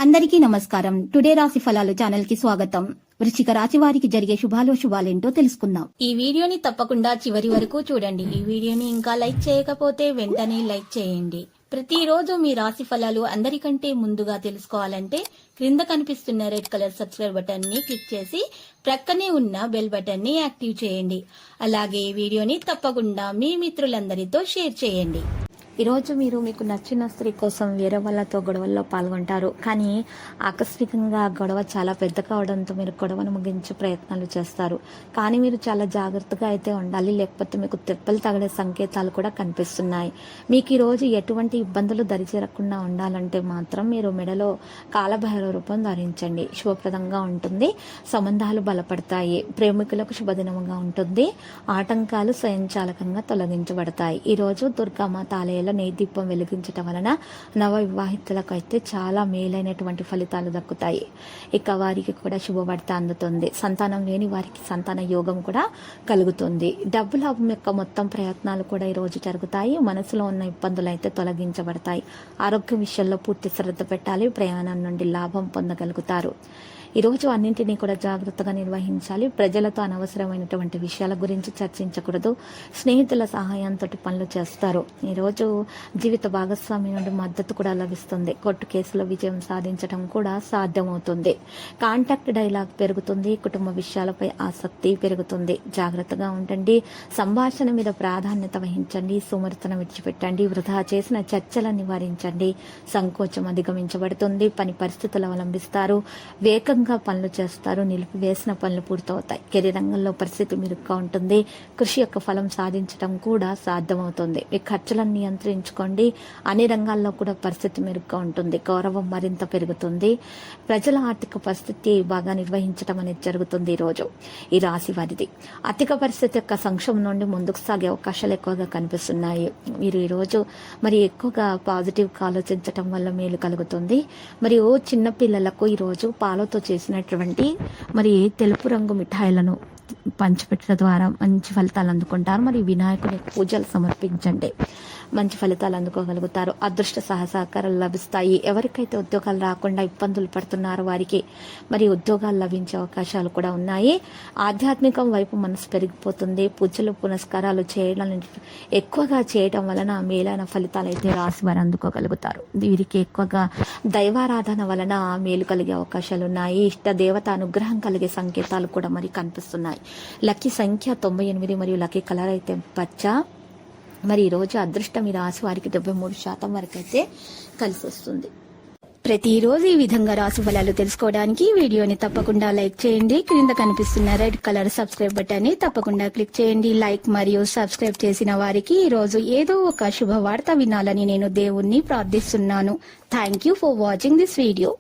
అందరికీ నమస్కారం. టుడే రాశి ఫలాలు ఛానల్ కి స్వాగతం. వృశ్చిక రాశి వారికి జరిగే శుభాలేంటో తెలుసుకుందాం. ఈ వీడియోని తప్పకుండా చివరి వరకు చూడండి. ఈ వీడియోని ఇంకా లైక్ చేయకపోతే వెంటనే లైక్ చేయండి. ప్రతిరోజు మీ రాశి ఫలాలు అందరికంటే ముందుగా తెలుసుకోవాలంటే క్రింద కనిపిస్తున్న రెడ్ కలర్ సబ్స్క్రైబ్ బటన్ ని క్లిక్ చేసి ప్రక్కనే ఉన్న బెల్ బటన్ ని యాక్టివ్ చేయండి. అలాగే ఈ వీడియోని తప్పకుండా మీ మిత్రులందరితో షేర్ చేయండి. ఈరోజు మీరు మీకు నచ్చిన స్త్రీ కోసం వేరే వాళ్ళతో గొడవల్లో పాల్గొంటారు. కానీ ఆకస్మికంగా గొడవ చాలా పెద్ద కావడంతో మీరు గొడవను ముగించే ప్రయత్నాలు చేస్తారు. కానీ మీరు చాలా జాగ్రత్తగా అయితే ఉండాలి, లేకపోతే మీకు తెప్పలు తగిలే సంకేతాలు కూడా కనిపిస్తున్నాయి. మీకు ఈరోజు ఎటువంటి ఇబ్బందులు దరిచేరకుండా ఉండాలంటే మాత్రం మీరు మెడలో కాలభైరవ రూపం ధరించండి. శుభప్రదంగా ఉంటుంది. సంబంధాలు బలపడతాయి. ప్రేమికులకు శుభదినముగా ఉంటుంది. ఆటంకాలు స్వయంచాలకంగా తొలగించబడతాయి. ఈరోజు దుర్గామాత ఆలయంలో నెయ్యి దీపం వెలిగించటం వలన నవ వివాహితులకు అయితే చాలా మేలైనటువంటి ఫలితాలు దక్కుతాయి. ఇక వారికి కూడా శుభవార్త అందుతుంది. సంతానం లేని వారికి సంతాన యోగం కూడా కలుగుతుంది. డబ్బు లాభం యొక్క మొత్తం ప్రయత్నాలు కూడా ఈ రోజు జరుగుతాయి. మనసులో ఉన్న ఇబ్బందులు అయితే తొలగించబడతాయి. ఆరోగ్య విషయంలో పూర్తి శ్రద్ధ పెట్టాలి. ప్రయాణం నుండి లాభం పొందగలుగుతారు. ఈరోజు అన్నింటినీ కూడా జాగ్రత్తగా నిర్వహించాలి. ప్రజలతో అనవసరమైనటువంటి విషయాల గురించి చర్చించకూడదు. స్నేహితుల సహాయంతో పనులు చేస్తారు. ఈరోజు జీవిత భాగస్వామి నుండి మద్దతు కూడా లభిస్తుంది. కోర్టు కేసులో విజయం సాధించడం కూడా సాధ్యమవుతుంది. కాంటాక్ట్ డైలాగ్ పెరుగుతుంది. కుటుంబ విషయాలపై ఆసక్తి పెరుగుతుంది. జాగ్రత్తగా ఉండండి. సంభాషణ మీద ప్రాధాన్యత వహించండి. సుమర్తన విడిచిపెట్టండి. వృధా చేసిన చర్చలను నివారించండి. సంకోచం అధిగమించబడుతుంది. పని పరిస్థితులు అవలంబిస్తారు. వేగంగా పనులు చేస్తారు. నిలిపివేసిన పనులు పూర్తవుతాయి. కెరీర్ రంగంలో పరిస్థితి మెరుగ్గా ఉంటుంది. కృషి యొక్క ఫలం సాధించడం కూడా సాధ్యమవుతుంది. మీ ఖర్చులను నియంత్రించుకోండి. అన్ని రంగాల్లో కూడా పరిస్థితి మెరుగ్గా ఉంటుంది. గౌరవం మరింత పెరుగుతుంది. ప్రజల ఆర్థిక పరిస్థితి బాగా నిర్వహించడం అనేది జరుగుతుంది. ఈరోజు ఈ రాశి వారిది ఆర్థిక పరిస్థితి యొక్క సంక్షోభం నుండి ముందుకు సాగే అవకాశాలు ఎక్కువగా కనిపిస్తున్నాయి. మీరు ఈరోజు మరి ఎక్కువగా పాజిటివ్గా ఆలోచించడం వల్ల మేలు కలుగుతుంది. మరియు చిన్నపిల్లలకు ఈరోజు పాలతో చేసినటువంటి మరి తెలుపు రంగు మిఠాయిలను పంచిపెట్టడం ద్వారా మంచి ఫలితాలు అందుకుంటారు. మరి వినాయకునికి పూజలు సమర్పించండి. మంచి ఫలితాలు అందుకోగలుగుతారు. అదృష్ట సహకారాలు లభిస్తాయి. ఎవరికైతే ఉద్యోగాలు రాకుండా ఇబ్బందులు పడుతున్నారో వారికి మరి ఉద్యోగాలు లభించే అవకాశాలు కూడా ఉన్నాయి. ఆధ్యాత్మికం వైపు మనసు పెరిగిపోతుంది. పూజలు పునస్కారాలు ఎక్కువగా చేయడం వలన మేలైన ఫలితాలు అయితే రాసి వారు అందుకోగలుగుతారు. వీరికి ఎక్కువగా దైవారాధన వలన మేలు కలిగే అవకాశాలు ఉన్నాయి. ఇష్ట దేవత అనుగ్రహం కలిగే సంకేతాలు కూడా మరి కనిపిస్తున్నాయి. లక్కీ సంఖ్య 98 మరియు లక్కీ కలర్ అయితే పచ్చ. మరి ఈరోజు అదృష్టం ఈ రాశి వారికి 73% వరకు అయితే కలిసి వస్తుంది. ప్రతిరోజు ఈ విధంగా రాశి ఫలాలు తెలుసుకోవడానికి వీడియోని తప్పకుండా లైక్ చేయండి. క్రింద కనిపిస్తున్న రెడ్ కలర్ సబ్స్క్రైబ్ బటన్ ని తప్పకుండా క్లిక్ చేయండి. లైక్ మరియు సబ్స్క్రైబ్ చేసిన వారికి ఈ రోజు ఏదో ఒక శుభవార్త వినాలని నేను దేవుణ్ణి ప్రార్థిస్తున్నాను. Thank you for watching this video.